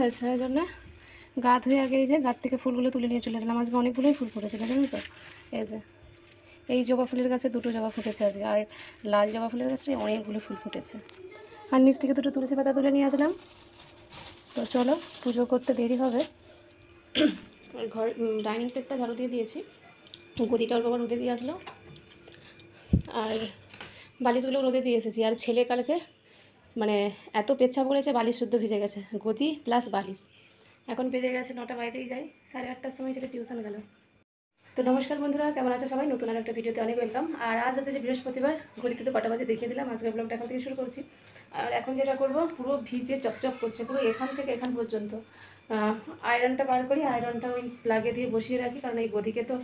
হয়েছে, এই জন্য গা ধুয়ে আগে এই যে গাছ থেকে ফুলগুলো তুলে নিয়ে চলে আসলাম। আজকে অনেকগুলোই ফুল ফুটেছিল জানো তো। এই যে এই জবা ফুলের গাছে 2টো জবা ফুটেছে আজকে, আর লাল জবা ফুলের গাছে অনেকগুলো ফুল ফুটেছে। আর নিচ থেকে 2টো তুলসী পাতা তুলে নিয়ে আসলাম। তো চলো, পুজো করতে দেরি হবে। ঘর ডাইনিং প্লেসটা ঝাড়ু দিয়ে দিয়েছি, গদিটা ওর বাবা রোদে দিয়ে আসলো, আর বালিশগুলো রোদে দিয়ে এসেছি। আর ছেলে কালকে মানে এত পেচ্ছাপ করেছে, বালিশ শুদ্ধ ভিজে গেছে, গদি প্লাস বালিশ। এখন বেজে গেছে 9টা, বাইরেই যাই, 8:30টার সময় ছেলে টিউশন গেল। তো নমস্কার বন্ধুরা, কেমন আছো সবাই? নতুন আর একটা ভিডিওতে অনেক ওয়েলকাম। আর আজ হচ্ছে যে বৃহস্পতিবার, ঘড়িতে তো কটা বাজে দেখিয়ে দিলাম। আজকের ব্লগটা এখন থেকে শুরু করছি। আর এখন যেটা করব, পুরো ভিজে চপচপ করছে, পুরো এখান থেকে এখান পর্যন্ত। আয়রনটা বার করি, আয়রনটা ওই প্লাগে দিয়ে বসিয়ে রাখি, কারণ এই গদিকে তো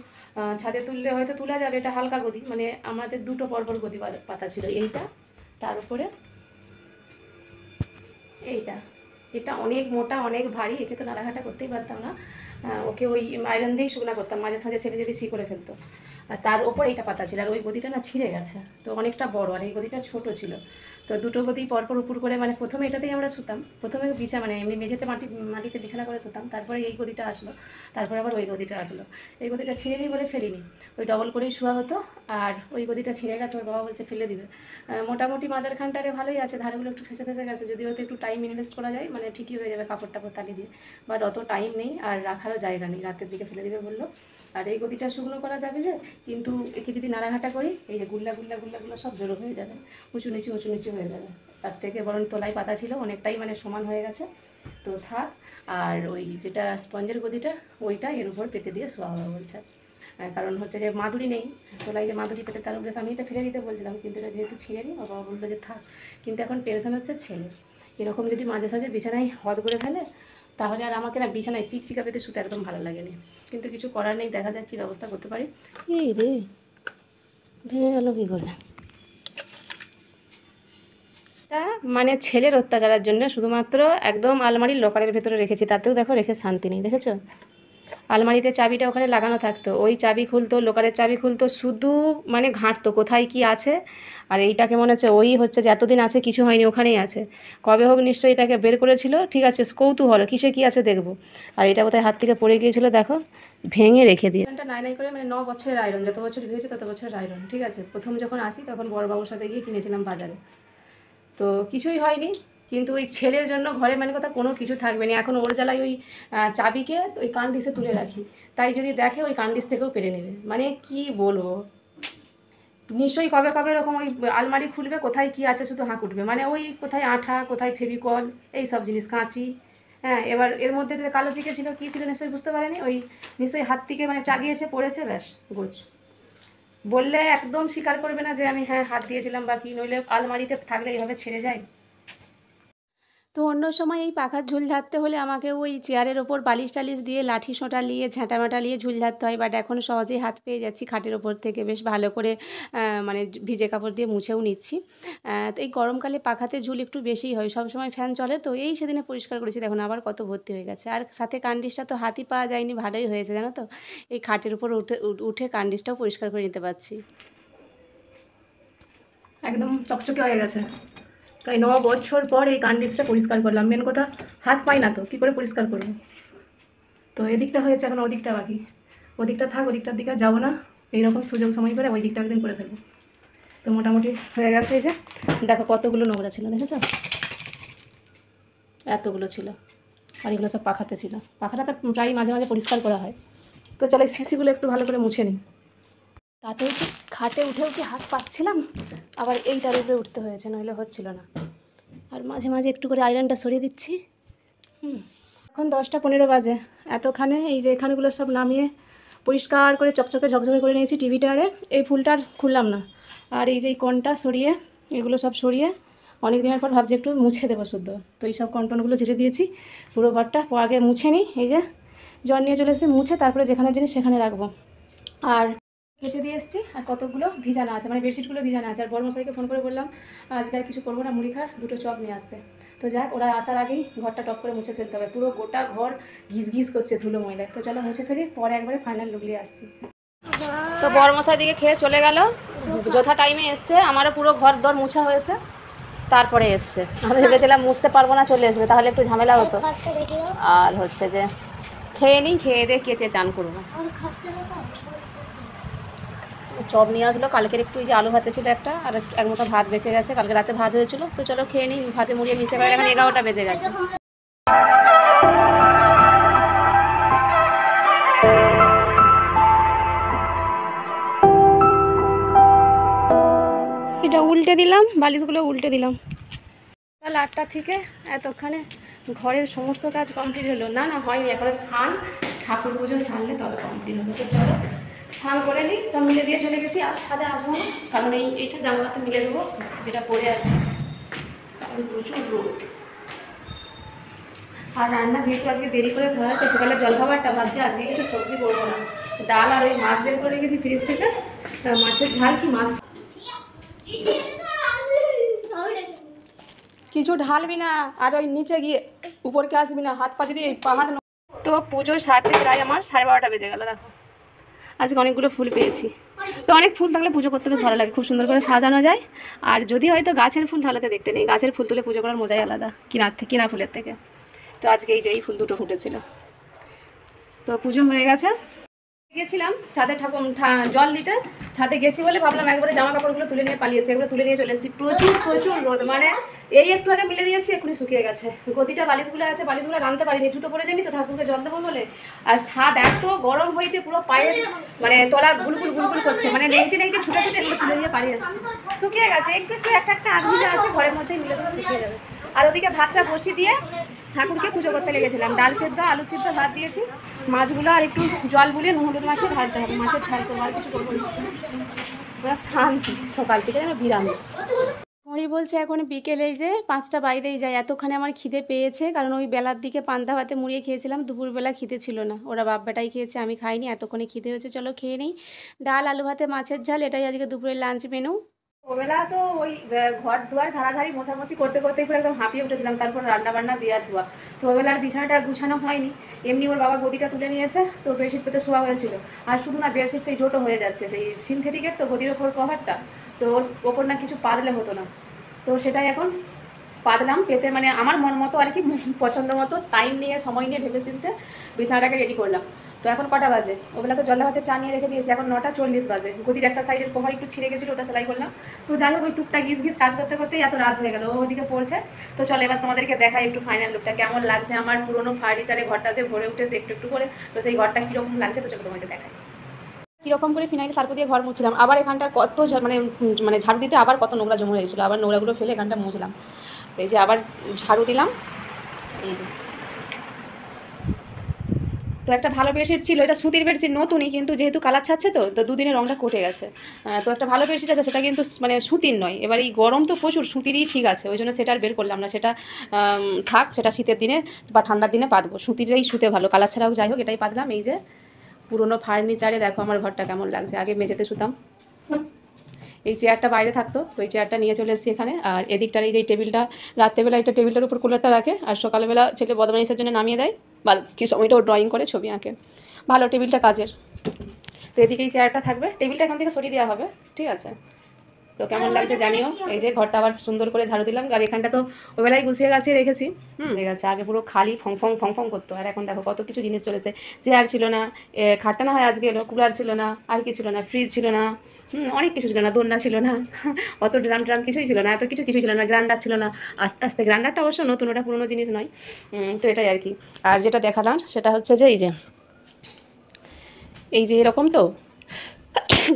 ছাদে তুললে হয়তো তোলা যাবে। এটা হালকা গদি, মানে আমাদের 2টো পরপর গদি পাতা ছিল, এইটা তার উপরে এইটা। এটা অনেক মোটা, অনেক ভারী, একে তো নাড়াঘাটা করতেই পারতাম না। ওকে ওই আয়রন দিয়েই শুকনা করতাম, মাঝে সাঝে ছেলে যদি সি করে ফেলতো। আর তার ওপর এইটা পাতা ছিল, আর ওই গদিটা না ছিঁড়ে গেছে, তো অনেকটা বড়, আর এই গদিটা ছোট ছিল। তো 2টো গদি পরপর উপর করে, মানে প্রথমে এটাতেই আমরা শুতাম, প্রথমে মানে এমনি মেঝেতে মাটিতে বিছানা করে শুতাম, তারপরে এই গদিটা আসলো, তারপরে আবার ওই গদিটা আসলো। এই গদিটা ছিঁড়ে নিই বলে ফেলিনি, ওই ডবল করেই শোয়া হতো। আর ওই গদিটা ছিঁড়ে গেছে, ওর বাবা বলছে ফেলে দিবে। মোটামুটি মাঝারখানটারে ভালোই আছে, ধারেগুলো একটু ফেসে ফেসে গেছে, যদি হয়তো একটু টাইম ইনভেস্ট করা যায় মানে ঠিকই হয়ে যাবে কাপড় টাপড় তালি দিয়ে। বাট অত টাইম নেই, আর রাখারও জায়গা নেই, রাতের দিকে ফেলে দিবে বললো। আর এই গদিটা শুকনো করা যাবে যে, কিন্তু একে যদি নাড়াঘাটা করি, এই যে গুল্লাগুলো সব জড়ো হয়ে যাবে, উঁচু নিচু হয়ে যাবে। তার থেকে বরং তলায় পাতা ছিল, অনেকটাই মানে সমান হয়ে গেছে, তো থাক। আর ওই যেটা স্পঞ্জের গদিটা, ওইটা এর উপর পেতে দিয়ে শোয়া হবে বলছে। কারণ হচ্ছে যে মাদুরি নেই, তোলাই যে মাদুরি পেতে, তার উপরে আমি এটা ফেলে দিতে বলছিলাম, কিন্তু এটা যেহেতু ছিঁড়ে নিই, বাবা বললো যে থাক। কিন্তু এখন টেনশন হচ্ছে ছেলে এরকম যদি মাঝে সাঝে বিছানায় হদ করে ফেলে, তাহলে আর আমাকে না বিছানায় চিকচিকা পেতে শুতে একদম ভালো লাগেনি। কিন্তু কিছু করার নেই, দেখা যাক কী ব্যবস্থা করতে পারি। এই রে, ভেঙে গেল কী করে? এটা মানে ছেলের অত্যাচারের জন্য শুধুমাত্র একদম আলমারির লকারের ভেতরে রেখেছি, তাতেও দেখো রেখে শান্তি নেই, দেখেছো? আলমারিতে চাবিটা ওখানে লাগানো থাকতো, ওই চাবি খুলতো, লোকারের চাবি খুলতো, শুধু মানে ঘাঁটতো কোথায় কি আছে। আর এইটাকে মনে হচ্ছে ওই হচ্ছে যে এতদিন আছে, কিছু হয়নি, ওখানেই আছে, কবে হোক নিশ্চয়ই এটাকে বের করেছিল, ঠিক আছে কৌতূহল কিসে কি আছে দেখবো। আর এটা কোথায় হাত থেকে পড়ে গিয়েছিল, দেখো ভেঙে রেখে দিয়ে। আয়রনটা নাই করে, মানে 9 বছরের আয়রন, যত বছর হয়েছে তত বছরের আয়রন, ঠিক আছে। প্রথম যখন আসি তখন বড়বাবুর সাথে গিয়ে কিনেছিলাম বাজারে, তো কিছুই হয়নি। কিন্তু ওই ছেলের জন্য ঘরে মানে কথা কোনো কিছু থাকবে না। এখন ওর জ্বালায় ওই চাবিকে ওই কানডিসে তুলে রাখি, তাই যদি দেখে ওই কানডিস থেকেও পেরে নেবে, মানে কি বলবো। নিশ্চয়ই কবে কবে এরকম ওই আলমারি খুলবে, কোথায় কি আছে শুধু হাঁক উঠবে, মানে ওই কোথায় আঠা, কোথায় ফেভিকল, এই সব জিনিস, কাঁচি। হ্যাঁ, এবার এর মধ্যে কালো চিকে ছিল, কী ছিল নিশ্চয়ই বুঝতে পারেনি, ওই নিশ্চয়ই হাত থেকে মানে চাগিয়েছে, পড়েছে, ব্যাস গোছ। বললে একদম স্বীকার করবে না যে আমি হ্যাঁ হাত দিয়েছিলাম বা কি, নইলে আলমারিতে থাকলে এইভাবে ছেড়ে যায়। তো অন্য সময় এই পাখার ঝুল ঝাড়তে হলে আমাকে ওই চেয়ারের ওপর বালিশ টালিশ দিয়ে, লাঠি সোঁটা নিয়ে, ঝাঁটামাটা নিয়ে ঝুল ঝাড়তে হয়। বাট এখন সহজেই হাত পেয়ে যাচ্ছি, খাটের ওপর থেকে বেশ ভালো করে মানে ভিজে কাপড় দিয়ে মুছেও নিচ্ছি। তো এই গরমকালে পাখাতে ঝুল একটু বেশিই হয়, সব সময় ফ্যান চলে, তো এই সেদিনে পরিষ্কার করেছি, দেখুন আবার কত ভর্তি হয়ে গেছে। আর সাথে কান্ডিসটা তো হাতই পাওয়া যায়নি, ভালোই হয়েছে জানো তো, এই খাটের উপর উঠে কান্ডিসটাও পরিষ্কার করে নিতে পারছি। একদম চকচকে হয়ে গেছে, প্রায় 9 বছর পর এই কান্ডিসটা পরিষ্কার করলাম। মেন কথা, হাত পাই না তো কী করে পরিষ্কার করবো। তো এদিকটা হয়েছে, এখন ওদিকটা বাকি, ওদিকটা থাক, ওদিকটার দিকে যাবো না, এইরকম সুযোগ সময় করে ওই দিকটা একদিন করে ফেলবো। তো মোটামুটি হয়ে গেছে। এই যে দেখো কতগুলো নোংরা ছিল, দেখেছো? এতগুলো ছিল, আর এগুলো সব পাখাতে ছিল, পাখাটা তো প্রায় মাঝে মাঝে পরিষ্কার করা হয়। তো চলো এই শিশিগুলো একটু ভালো করে মুছে নিই। তাতেও কি খাটে উঠেও কি হাত পাচ্ছিলাম, আবার এইটার উপরে উঠতে হয়েছে, নইলে হচ্ছিল না। আর মাঝে মাঝে একটু করে আয়রনটা সরিয়ে দিচ্ছি। এখন 10টা 15 বাজে, এতক্ষণে এই যে এখানগুলো সব নামিয়ে পরিষ্কার করে চকচকে ঝকঝকে করে নিয়েছি। টিভিটারে এই ফুলটার খুললাম না, আর এই যে এই কনটা সরিয়ে, এগুলো সব সরিয়ে অনেক দিনের পর ভাবছি একটু মুছে দেবো শুদ্ধ। তো এই সব কন্টনগুলো ঝেড়ে দিয়েছি, পুরো ঘরটা আগে মুছে নিই। এই যে জল নিয়ে চলে এসেছি, মুছে তারপরে যেখানে জিনিস সেখানে রাখবো। আর কেচে দিয়ে এসেছি, আর কতগুলো ভিজানো আছে, মানে বেডশিটগুলো ভিজানো আছে। আর বড়মশাইকে ফোন করে বললাম আজকে আর কিছু করবো না, মুড়ি খার 2টো চপ নিয়ে আসতে। তো যাক, ওরা আসার আগেই ঘরটা টপ করে মুছে ফেলতে হবে, পুরো গোটা ঘর ঘিস ঘিস করছে ধুলো ময়লায়। তো চলো মুছে ফেলি, পরে একবারে ফাইনাল লুক নিয়ে আসছি। তো বড়মশাই দিকে খেয়ে চলে গেল, যথা টাইমে এসছে, আমারও পুরো ঘর দর মুছা হয়েছে। তারপরে এসছে। আমি ভেবেছিলাম মুছতে পারবো না, চলে আসবে, তাহলে একটু ঝামেলা হতো। আর হচ্ছে যে খেয়ে নিই, খেয়ে দিয়ে কেচে চান করবো। চপ নিয়ে আসলো কালকের, একটু এই যে আলু ভাতে ছিল একটা, আর এক মুঠো ভাত বেঁচে গেছে, কালকে রাতে ভাত হয়েছিল। তো চলো খেয়ে নিই, ভাতে মুড়িয়ে মিশে করে। এখন 11টা বেজে গেছে। এটা উল্টে দিলাম, বালিশগুলো উল্টে দিলাম। কাল 8টা থেকে এতক্ষণে ঘরের সমস্ত কাজ কমপ্লিট হলো। না না হয়নি, এখনো স্নান, ঠাকুর পুজো সারলে তবে কমপ্লিট হলো। তো চলো স্নান করে নিই, সব মিলে দিয়ে চলে গেছি। আর ছাদে আসবো না, কারণ এইটা জানলাতে মিলে দেবো যেটা পড়ে আছে, কারণ প্রচুর রোদ। আর রান্না যেহেতু আজকে দেরি করে করা হয়েছে, সকালে জলখাবারটা ভাবছি আজকে কিছু সবজি করবো না, ডাল আর ওই মাছ বের করে রেখেছি ফ্রিজ থেকে, মাছের ঝাল কি মাছ, কিছু ঢালবি না, আর ওই নিচে গিয়ে উপরকে আসবি না, হাত পা যদি পা হাত। তো পুজো সারতে প্রায় আমার 12:30টা বেজে গেল। দেখো আজকে অনেকগুলো ফুল পেয়েছি। তো অনেক ফুল থাকলে পুজো করতে বেশ ভালো লাগে, খুব সুন্দর করে সাজানো যায়। আর যদি হয়তো গাছের ফুল তাহলে তো দেখতে নেই, গাছের ফুল তুলে পুজো করার মজাই আলাদা কিনা ফুলের থেকে। তো আজকে এই যে এই ফুল দুটো ফুটেছিল। তো পুজো হয়ে গেছে। গেছিলাম ছাদে জল দিতে, ছাদে গেছি বলে ভাবলাম একবারে জামা কাপড়গুলো তুলে নিয়ে পালিয়েছি, এগুলো তুলে নিয়ে চলে এসেছি। প্রচুর রোদ, মানে এই একটু আগে মিলে দিয়েছি, এক্ষুনি শুকিয়ে গেছে। গতিটা বালিশগুলো আছে, বালিশগুলো রাঁধতে পারিনি, জুতো পরে যায়নি তো ঠাকুরকে জল দেবো বলে। আর ছাদ এত গরম হয়েছে, পুরো পায়ের মানে তলা গুলগুল করছে, মানে নেংচে ছুটে এগুলো তুলে নিয়ে পালিয়ে আসছে। শুকিয়ে গেছে, একটু একটা আধ ভিজা আছে, ঘরের মধ্যেই মিলে দেবো, শুকিয়ে যাবে। আর ওদিকে ভাতটা বসিয়ে দিয়ে ঠাকুরকে পুজো করতে লেগেছিলাম। ডাল সেদ্ধ, আলু সেদ্ধ, ভাত দিয়েছি। মাছগুলো আর একটু জল বুলিয়ে নুন হলুদ মাখিয়ে ভাজতে হবে, মাছের ঝাল করবো, আর কিছু করবো না। শান্তি, সকাল থেকে যেন বিরাম। হরি বলছে এখন বিকেলে যে 5টা বাইরেই যায়, এতক্ষণে আমার খিদে পেয়েছে, কারণ ওই বেলার দিকে পান্তা ভাতে মুড়িয়ে খেয়েছিলাম, দুপুরবেলা খিদে ছিল না, ওরা বাপ বেটাই খেয়েছে, আমি খাইনি। এতক্ষণে খিদে হয়েছে, চলো খেয়ে নিই। ডাল আলু ভাতে মাছের ঝাল, এটাই আজকে দুপুরের লাঞ্চ মেনু। ওবেলা তো ওই ঘর দুয়ার ঝাড়াঝাড়ি মোছামুছি করতে পুরো একদম হাঁপিয়ে উঠেছিলাম, তারপর রান্নাবান্না দেওয়া ধোয়া। তো ওবেলার বিছানাটা গুছানো হয়নি, এমনি ওর বাবা গদিটা তুলে নিয়ে এসে তো বেডশিট পেতে শোয়া হয়েছিল। আর শুধু না, বেডশিট সেই জোটো হয়ে যাচ্ছে, সেই সিনথেটিকের তো গদির ওপর কভারটা, তো ওর ওপর না কিছু পাতলে হতো না। তো সেটাই এখন পাতলাম পেতে, মানে আমার মন মতো আর কি, পছন্দ মতো টাইম নিয়ে সময় নিয়ে ভেবে চিনতে বিছানাটাকে রেডি করলাম। তো এখন কটা বাজে? ওবেলা তো জল ভাতে চা নিয়ে রেখে দিয়েছি, এখন 9:40 বাজে। গদির একটা সাইডের কভার একটু ছিঁড়ে গেছিলো, ওটা সেলাই করলাম। তো যাই হোক, ওই টুকটা ঘিস কাজ করতেই এত রাত হয়ে গেল, ওদিকে পড়ছে। তো চলো এবার তোমাদেরকে দেখাই একটু ফাইনাল লুকটা কেমন লাগছে। আমার পুরোনো ফার্নিচারে ঘরটা যে ভরে উঠেছে একটু করে, তো সেই ঘরটা কীরকম লাগছে, তো চলো তোমাকে দেখাই। কীরকম করে ফিনাইল সার্ফ দিয়ে ঘর মুছছিলাম, আবার এখানটা কত মানে ঝাড়ু দিতে আবার কত নোংরা জমা হয়েছিল, আবার নোংরাগুলো ফেলে এখানটা মুছলাম। এই যে আবার ঝাড়ু দিলাম। এই যে তো একটা ভালো বেডশিট ছিল, এটা সুতির বেডশিট, নতুনই, কিন্তু যেহেতু কালার ছাড়ছে তো 2 দিনে রঙটা কটে গেছে। তো একটা ভালো বেডশিট আছে, সেটা কিন্তু মানে সুতির নয়। এবার এই গরম তো প্রচুর, সুতিরই ঠিক আছে, ওই জন্য সেটা আর বের করলাম না, সেটা থাক, সেটা শীতের দিনে বা ঠান্ডার দিনে পাতবো। সুতিরই শুতে ভালো, কালার ছাড়াও যাই হোক, এটাই পাতলাম। এই যে পুরোনো ফার্নিচারে দেখো আমার ঘরটা কেমন লাগছে। আগে মেঝেতে শুতাম, এই চেয়ারটা বাইরে থাকতো, তো এই চেয়ারটা নিয়ে চলে এসেছি এখানে। আর এদিকটার এই যে টেবিলটা, রাত্রেবেলা এটা টেবিলটার উপর কুলারটা রাখে, আর সকালবেলা ছেলে বদমাইশের জন্য নামিয়ে দেয়, বা কি সময়টাও ড্রয়িং করে, ছবি আঁকে, ভালো টেবিলটা কাজের। তো এদিকে এই চেয়ারটা থাকবে, টেবিলটা এখান থেকে সরিয়ে দেওয়া হবে, ঠিক আছে। তো কেমন লাগছে জানিও। এই যে ঘরটা আবার সুন্দর করে ঝাড়ু দিলাম, আর এখানটা তো ওবেলায় গুছিয়ে গাছিয়ে রেখেছি। ঠিক আছে, আগে পুরো খালি ফং করতো, আর এখন দেখো কত কিছু জিনিস চলেছে। চেয়ার ছিল না, খাটটা না হয় আজকে এলো, কুলার ছিল না, আর কি ছিল না, ফ্রিজ ছিল না, অনেক কিছু ছিল না, দোলনা ছিল না, অত ড্রাম কিছুই ছিল না, এত কিছুই ছিল না, গ্রাইন্ডার ছিল না। আস্তে আস্তে গ্রাইন্ডারটা অবশ্য নতুন, ওটা পুরোনো জিনিস নয়। তো এটাই আর কি। আর যেটা দেখালাম সেটা হচ্ছে যে এই যে এরকম তো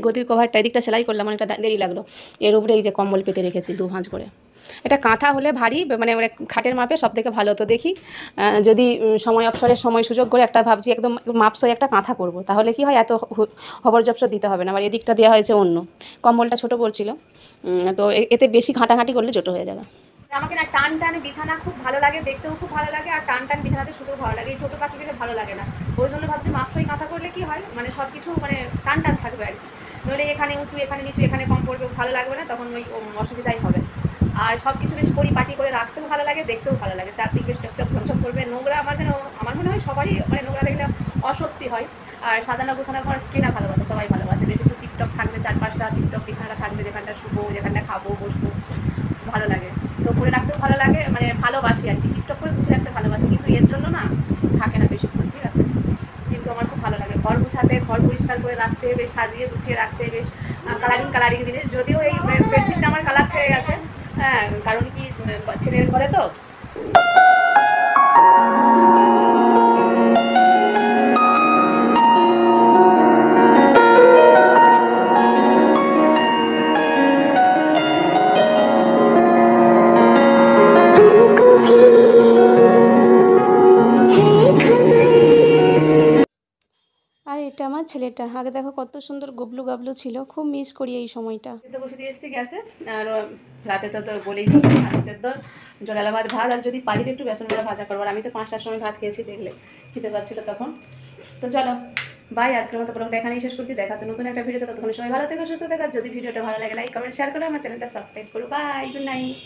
গদির কভারটা এদিকটা সেলাই করলাম, অনেকটা দেরি লাগলো। এর উপরে এই যে কম্বল পেতে রেখেছি 2 ভাঁজ করে। এটা কাঁথা হলে ভারী, মানে খাটের মাপে সব থেকে ভালো। তো দেখি যদি অবসরের সময় সুযোগ করে একটা ভাবছি একদম মাপসই একটা কাঁথা করব, তাহলে কি হয়, এত হবরজবসর দিতে হবে না। আবার এদিকটা দেওয়া হয়েছে অন্য, কম্বলটা ছোটো পড়ছিল, তো এতে বেশি ঘাঁটাঘাঁটি করলে ছোটো হয়ে যাবে। আমাকে না টান বিছানা খুব ভালো লাগে, দেখতেও খুব ভালো লাগে, আর টান বিছানাতে শুতেও ভালো লাগে। এই ছোটো পাখি দিলে ভালো লাগে না, ওই জন্য ভাবছি মাপসই কাঁথা করলে কি হয়, মানে সব কিছু মানে টান থাকবে আর কি। নইলে এখানে উঁচু, এখানে নিচু, এখানে কম পড়বে, ভালো লাগবে না, তখন ওই অসুবিধাই হবে। আর সব কিছু বেশ পরিপাটি করে রাখতেও ভালো লাগে, দেখতেও ভালো লাগে। চারদিকে চকচক ঝকঝক করবে, নোংরা আমার মনে হয় সবারই মানে নোংরা দেখলে অস্বস্তি হয়। আর সাজানো গোছানো ঘর কেনা ভালোবাসে, সবাই ভালোবাসে, বেশ একটু টিপটপ থাকবে, 4-5টা টিপটপ বিছানাটা থাকবে, যেখানটা শুবো, যেখানটা খাবো, বসবো, ভালো লাগে। তো ভালোবাসি আর কি, টিকটক করে গুছিয়ে রাখতে ভালোবাসি, কিন্তু এর জন্য না থাকে না বেশিক্ষণ, ঠিক আছে। কিন্তু আমার খুব ভালো লাগে ঘর গুছাতে, ঘর পরিষ্কার করে রাখতে, বেশ সাজিয়ে গুছিয়ে রাখতে, বেশ কালারিং জিনিস। যদিও এই বেডশিটটা আমার কালার ছেড়ে গেছে, হ্যাঁ, কারণ কি ছেলের ঘরে তো। আর এটা আমার ছেলেটা, আগে দেখো কত সুন্দর গবলু গাবলু ছিল, খুব মিস করি এই সময়টা। তো বসে দিয়ে এসেছি গ্যাসে, আর রাতে তো বলেই দিচ্ছি আলু সেদ্ধ, জলালা ভাত, আর যদি পারি তো একটু বেসন বড়া ভাজা করবো। আর আমি তো 5টার সময় ভাত খেয়েছি, দেখলে খেতে পারছিল তখন। তো চলো বাই, আজকের মতো ব্লগটা এখানেই শেষ করছি। দেখা হচ্ছে নতুন একটা ভিডিওতে, ততক্ষণ সবাই ভালো থেকো, সুস্থ থেকো। যদি ভিডিওটা ভালো লাগে লাইক কমেন্ট শেয়ার করো, আমার চ্যানেলটা সাবস্ক্রাইব করো। Bye, good night.